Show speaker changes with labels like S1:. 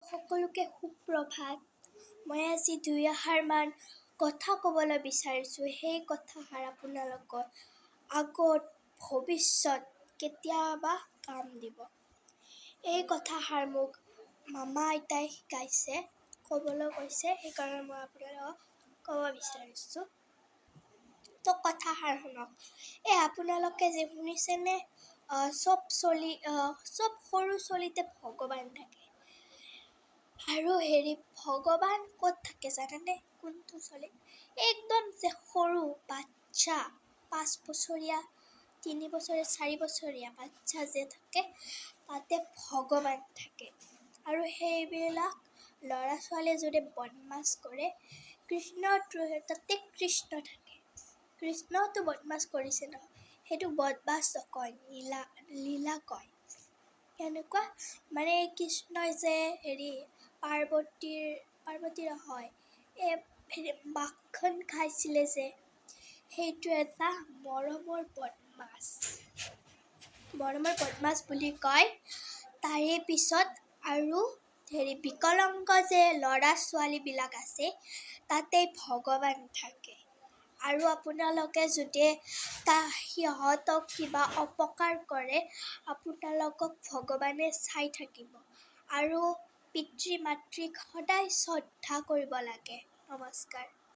S1: সকলোকে সুপ্ৰভাত। মই আজি দুই এষাৰমান কথা ক'বলৈ বিচাৰিছোঁ। সেই কথাষাৰ আপোনালোকৰ আগত ভৱিষ্যত কেতিয়াবা কাম দিব। এই কথাষাৰ মোক মামা আইতাই শিকাইছে, ক'বলৈ কৈছে, সেইকাৰণে মই আপোনালোকক ক'ব বিচাৰিছোঁ। তো কথাষাৰ শুনক। আপোনালোকে যে শুনিছেনে, চব সৰু চলিতে ভগৱান থাকে। আৰু ভগৱান ক'ত থাকে জানেনে? কোনটো চলিত? একদম যে সৰু বাচ্চা 5 বছৰীয়া 3 বছৰীয়া 4 বছৰীয়া বাচ্চা যে থাকে, তাতে ভগৱান থাকে। আৰু সেইবিলাক ল'ৰা ছোৱালীয়ে যদি বদমাছ কৰে, তাতে কৃষ্ণ থাকে। কৃষ্ণতো বদমাছ কৰিছে ন, সেইটো বদমাছ নকয়, লীলা কয়। কেনেকুৱা মানে কৃষ্ণই যে পাৰ্বতী নহয়, মাখন খাইছিলে যে, সেইটো এটা মৰমৰ বদমাছ বুলি কয়। তাৰে পিছত আৰু বিকলাংগ যে ল'ৰা ছোৱালীবিলাক আছে, তাতে ভগৱান থাকে। আৰু আপোনালোকে যদি সিহঁতক কিবা অপকাৰ কৰে, আপোনালোকক ভগৱানে চাই থাকিব। আৰু পিতৃ মাতৃক সদায় শ্ৰদ্ধা কৰিব লাগে। নমস্কাৰ।